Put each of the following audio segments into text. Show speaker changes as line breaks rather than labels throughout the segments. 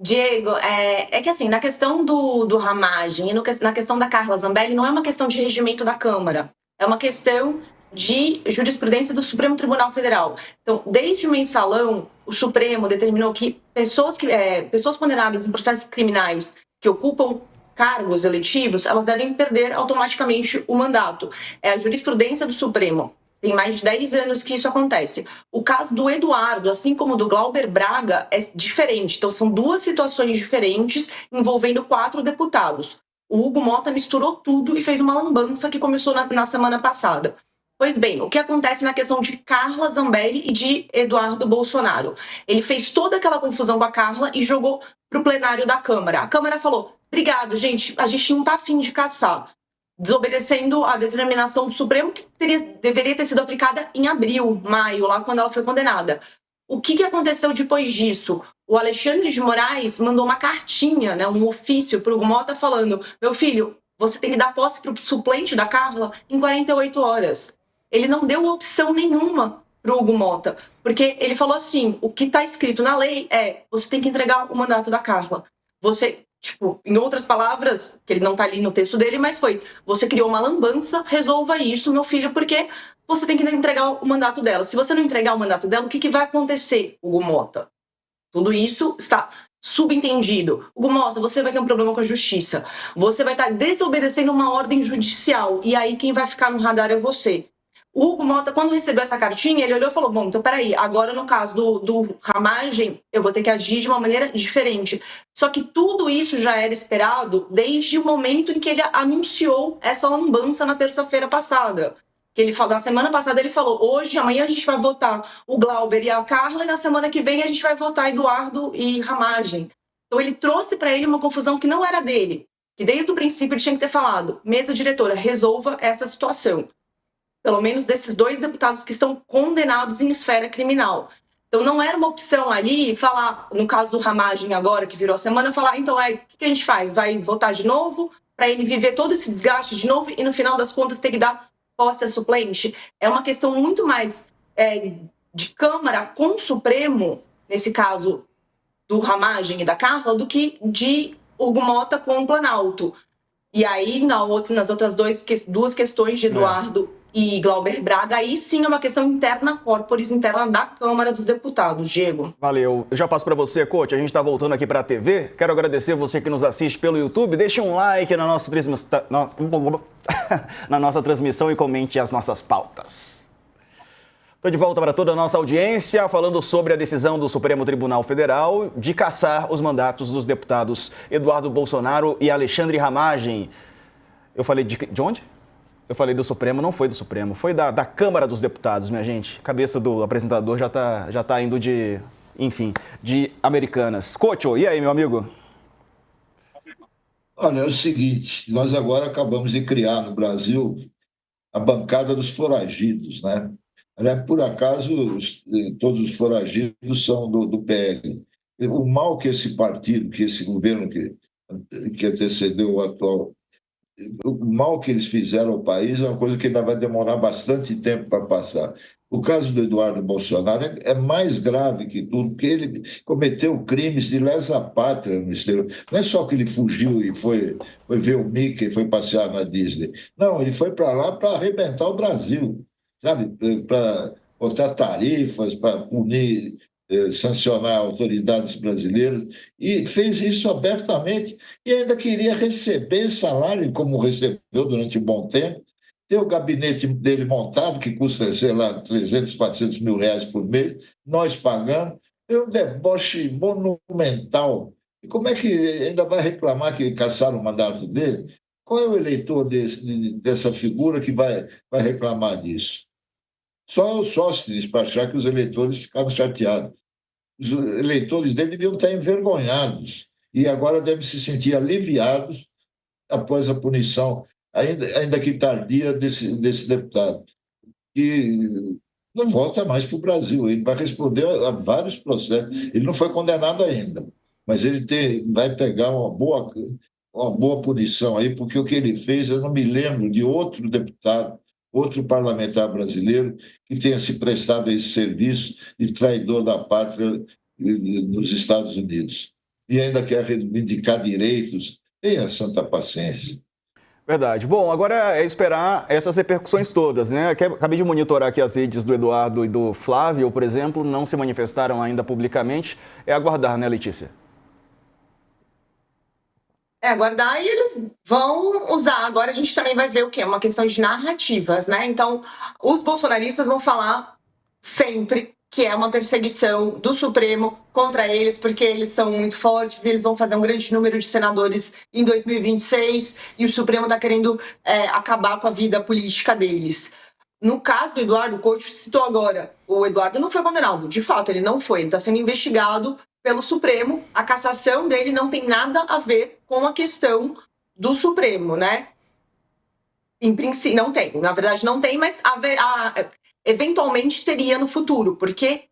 Diego, é que assim, na questão do Ramagem e na questão da Carla Zambelli, não é uma questão de regimento da Câmara, é uma questão de jurisprudência do Supremo Tribunal Federal. Então, desde o mensalão, o Supremo determinou que pessoas condenadas em processos criminais que ocupam cargos eletivos, elas devem perder automaticamente o mandato. É a jurisprudência do Supremo. Tem mais de 10 anos que isso acontece. O caso do Eduardo, assim como o do Glauber Braga, é diferente. Então, são duas situações diferentes envolvendo 4 deputados. O Hugo Mota misturou tudo e fez uma lambança que começou na semana passada. Pois bem, o que acontece na questão de Carla Zambelli e de Eduardo Bolsonaro? Ele fez toda aquela confusão com a Carla e jogou para o plenário da Câmara. A Câmara falou: obrigado, gente, a gente não está afim de caçar, desobedecendo a determinação do Supremo que deveria ter sido aplicada em abril, maio, lá quando ela foi condenada. O que aconteceu depois disso? O Alexandre de Moraes mandou uma cartinha, né, um ofício para o Hugo Mota falando: meu filho, você tem que dar posse para o suplente da Carla em 48 horas. Ele não deu opção nenhuma para o Hugo Mota, porque ele falou assim: o que está escrito na lei é você tem que entregar o mandato da Carla. Você, tipo, em outras palavras, que ele não está ali no texto dele, mas foi: você criou uma lambança, resolva isso, meu filho, porque você tem que entregar o mandato dela. Se você não entregar o mandato dela, o que vai acontecer, Hugo Mota? Tudo isso está subentendido. Hugo Mota, você vai ter um problema com a justiça. Você vai estar desobedecendo uma ordem judicial. E aí quem vai ficar no radar é você. O Hugo Mota, quando recebeu essa cartinha, ele olhou e falou: bom, então peraí, agora no caso do Ramagem, eu vou ter que agir de uma maneira diferente. Só que tudo isso já era esperado desde o momento em que ele anunciou essa lambança na terça-feira passada. Que ele falou, na semana passada ele falou: hoje, amanhã a gente vai votar o Glauber e a Carla, e na semana que vem a gente vai votar Eduardo e Ramagem. Então ele trouxe para ele uma confusão que não era dele, que desde o princípio ele tinha que ter falado: mesa diretora, resolva essa situação. Pelo menos desses 2 deputados que estão condenados em esfera criminal. Então não era uma opção ali falar, no caso do Ramagem agora, que virou a semana, falar: então o que a gente faz? Vai votar de novo para ele viver todo esse desgaste de novo e no final das contas ter que dar posse a suplente? É uma questão muito mais de Câmara com o Supremo, nesse caso do Ramagem e da Carla, do que de Hugo Mota com o Planalto. E aí, nas outras duas questões de Eduardo e Glauber Braga, aí sim é uma questão interna corporis, interna da Câmara dos Deputados, Diego.
Valeu. Eu já passo para você, coach. A gente está voltando aqui para a TV. Quero agradecer você que nos assiste pelo YouTube. Deixe um like na nossa transmissão e comente as nossas pautas. Estou de volta para toda a nossa audiência, falando sobre a decisão do Supremo Tribunal Federal de cassar os mandatos dos deputados Eduardo Bolsonaro e Alexandre Ramagem. Eu falei de onde? Eu falei do Supremo, não foi do Supremo, foi da Câmara dos Deputados, minha gente. A cabeça do apresentador já tá indo de Americanas. Cocho, e aí, meu amigo?
Olha, é o seguinte, nós agora acabamos de criar no Brasil a bancada dos foragidos, né? Por acaso, todos os foragidos são do PL. O mal que esse partido, que esse governo que antecedeu o atual, o mal que eles fizeram ao país é uma coisa que ainda vai demorar bastante tempo para passar. O caso do Eduardo Bolsonaro é mais grave que tudo, porque ele cometeu crimes de lesa pátria no exterior. Não é só que ele fugiu e foi ver o Mickey, foi passear na Disney. Não, ele foi para lá para arrebentar o Brasil, sabe? Para botar tarifas, para punir, sancionar autoridades brasileiras, e fez isso abertamente, e ainda queria receber salário, como recebeu durante um bom tempo, ter o gabinete dele montado, que custa, sei lá, 300, 400 mil reais por mês, nós pagando, é um deboche monumental. E como é que ainda vai reclamar que caçaram o mandato dele? Qual é o eleitor dessa figura que vai reclamar disso? Só os sócios para achar que os eleitores ficaram chateados. Os eleitores dele deviam estar envergonhados e agora devem se sentir aliviados após a punição, ainda que tardia, desse deputado. E não volta mais para o Brasil. Ele vai responder a vários processos. Ele não foi condenado ainda, mas ele vai pegar uma boa punição aí, porque o que ele fez, eu não me lembro de outro deputado, outro parlamentar brasileiro que tenha se prestado a esse serviço de traidor da pátria nos Estados Unidos. e ainda quer reivindicar direitos. Tenha santa paciência.
Verdade. Bom, agora é esperar essas repercussões todas, né? Acabei de monitorar aqui as redes do Eduardo e do Flávio, por exemplo, não se manifestaram ainda publicamente. É aguardar, né, Letícia?
É, aguardar e eles vão usar. Agora a gente também vai ver o quê? Uma questão de narrativas, né? Então, os bolsonaristas vão falar sempre que é uma perseguição do Supremo contra eles, porque eles são muito fortes, eles vão fazer um grande número de senadores em 2026 e o Supremo está querendo acabar com a vida política deles. No caso do Eduardo, o coach citou agora, o Eduardo não foi condenado, de fato, ele não foi, ele está sendo investigado pelo Supremo, a cassação dele não tem nada a ver com a questão do Supremo, né? Em princípio, não tem, na verdade não tem, mas eventualmente teria no futuro, porque,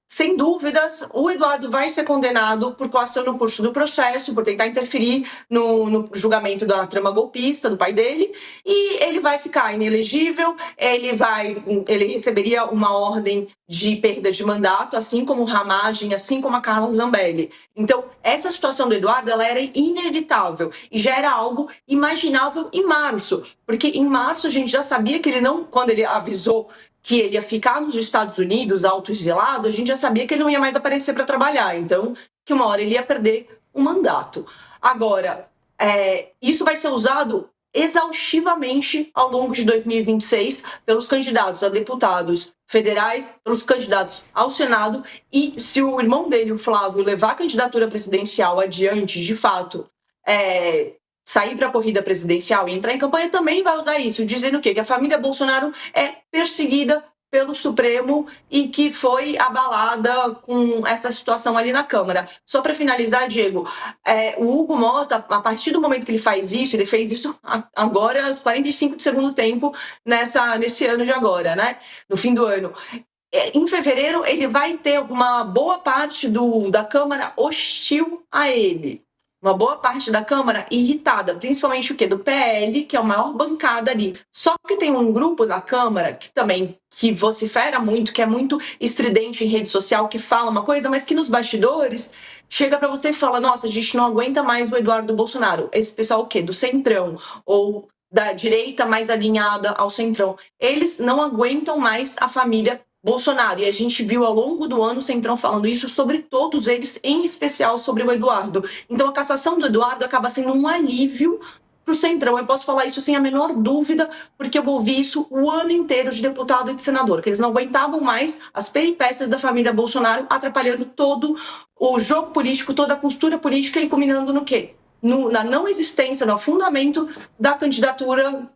sem dúvidas, o Eduardo vai ser condenado por coação no curso do processo, por tentar interferir no julgamento da trama golpista do pai dele, e ele vai ficar inelegível, ele receberia uma ordem de perda de mandato, assim como o Ramagem, assim como a Carla Zambelli. Então, essa situação do Eduardo, ela era inevitável, e já era algo imaginável em março, porque em março a gente já sabia que ele não, quando ele avisou que ele ia ficar nos Estados Unidos autoexilado, a gente já sabia que ele não ia mais aparecer para trabalhar, então que uma hora ele ia perder o mandato. Agora, isso vai ser usado exaustivamente ao longo de 2026 pelos candidatos a deputados federais, pelos candidatos ao Senado, e se o irmão dele, o Flávio, levar a candidatura presidencial adiante, de fato, sair para a corrida presidencial e entrar em campanha, também vai usar isso, dizendo o quê? Que a família Bolsonaro é perseguida pelo Supremo e que foi abalada com essa situação ali na Câmara. Só para finalizar, Diego, o Hugo Mota, a partir do momento que ele faz isso, ele fez isso agora aos 45 de segundo tempo nesse ano de agora, né? No fim do ano. Em fevereiro, ele vai ter uma boa parte da Câmara hostil a ele. Uma boa parte da Câmara irritada, principalmente o quê? Do PL, que é a maior bancada ali. Só que tem um grupo da Câmara que vocifera muito, que é muito estridente em rede social, que fala uma coisa, mas que nos bastidores chega para você e fala: nossa, a gente não aguenta mais o Eduardo Bolsonaro. Esse pessoal o quê? Do centrão, ou da direita mais alinhada ao centrão. Eles não aguentam mais a família Bolsonaro, e a gente viu ao longo do ano o Centrão falando isso sobre todos eles, em especial sobre o Eduardo. Então a cassação do Eduardo acaba sendo um alívio para o Centrão. Eu posso falar isso sem a menor dúvida, porque eu ouvi isso o ano inteiro de deputado e de senador, que eles não aguentavam mais as peripécias da família Bolsonaro atrapalhando todo o jogo político, toda a costura política e culminando no quê? Na não existência, no afundamento da candidatura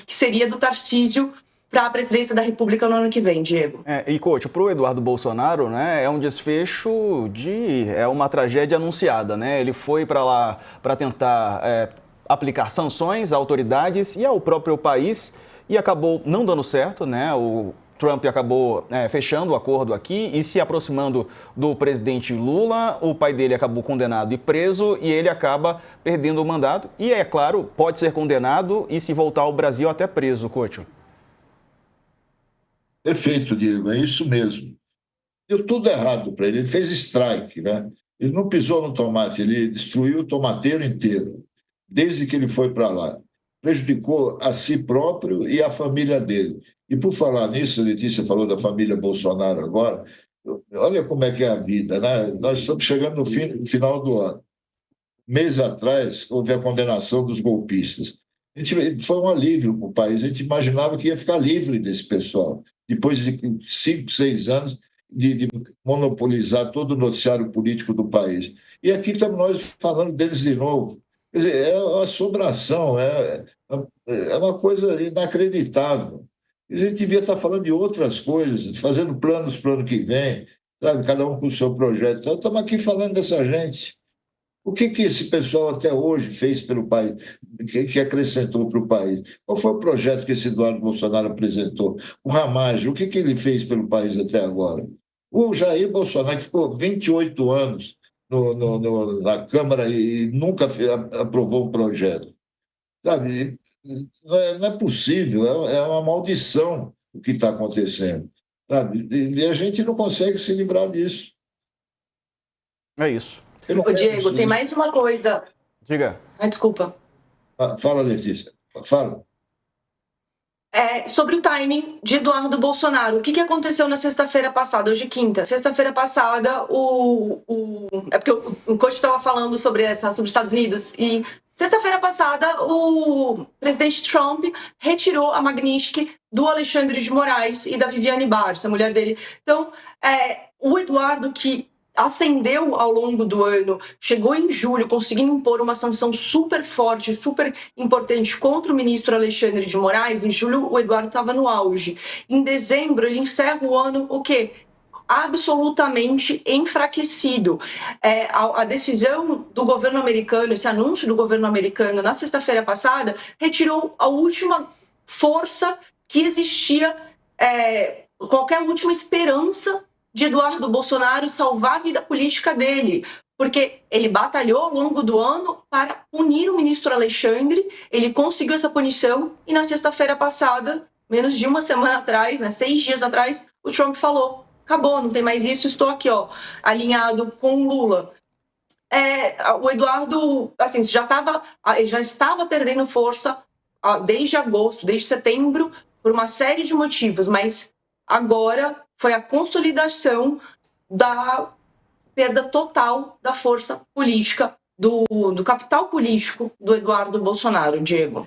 que seria do Tarcísio para a presidência da República no ano que vem, Diego.
E, coach, para o Eduardo Bolsonaro, né, é um desfecho é uma tragédia anunciada, né? Ele foi para lá para tentar aplicar sanções a autoridades e ao próprio país e acabou não dando certo, né? O Trump acabou fechando o acordo aqui e se aproximando do presidente Lula. O pai dele acabou condenado e preso e ele acaba perdendo o mandato. E, é claro, pode ser condenado e, se voltar ao Brasil, até preso, coach.
Perfeito, Diego, é isso mesmo. Deu tudo errado para ele. Ele fez strike, né? Ele não pisou no tomate, ele destruiu o tomateiro inteiro, desde que ele foi para lá. Prejudicou a si próprio e a família dele. E por falar nisso, a Letícia falou da família Bolsonaro agora, olha como é que é a vida, né? Nós estamos chegando no final do ano. Mês atrás, houve a condenação dos golpistas. Foi um alívio para o país. A gente imaginava que ia ficar livre desse pessoal, depois de 5, 6 anos de monopolizar todo o noticiário político do país. E aqui estamos nós falando deles de novo. Quer dizer, é uma assombração, é uma coisa inacreditável. A gente devia estar falando de outras coisas, fazendo planos para o ano que vem, sabe? Cada um com o seu projeto. Então, estamos aqui falando dessa gente. O que esse pessoal até hoje fez pelo país, que acrescentou para o país? Qual foi o projeto que esse Eduardo Bolsonaro apresentou? O Ramagem, o que ele fez pelo país até agora? O Jair Bolsonaro, que ficou 28 anos na Câmara e nunca aprovou um projeto. Sabe? Não é possível, é uma maldição o que está acontecendo. Sabe? E a gente não consegue se livrar disso.
É isso.
Ô, Diego, tem mais uma coisa.
Diga.
Desculpa.
Fala, Letícia. Fala.
Sobre o timing de Eduardo Bolsonaro. O que aconteceu na sexta-feira passada? Hoje é quinta. Sexta-feira passada, é porque o coach estava falando sobre os Estados Unidos, e sexta-feira passada o presidente Trump retirou a Magnitsky do Alexandre de Moraes e da Viviane Barça, a mulher dele. Então, o Eduardo, que ascendeu ao longo do ano, chegou em julho, conseguindo impor uma sanção super forte, super importante contra o ministro Alexandre de Moraes. Em julho, o Eduardo estava no auge. Em dezembro, ele encerra o ano, o quê? Absolutamente enfraquecido. A decisão do governo americano, esse anúncio do governo americano na sexta-feira passada, retirou a última força que existia, qualquer última esperança de Eduardo Bolsonaro salvar a vida política dele, porque ele batalhou ao longo do ano para punir o ministro Alexandre, ele conseguiu essa punição, e na sexta-feira passada, menos de uma semana atrás, 6 dias atrás, o Trump falou: acabou, não tem mais isso, estou aqui, alinhado com o Lula. O Eduardo, assim, ele já estava perdendo força desde agosto, desde setembro, por uma série de motivos, mas agora foi a consolidação da perda total da força política, do capital político do Eduardo Bolsonaro, Diego.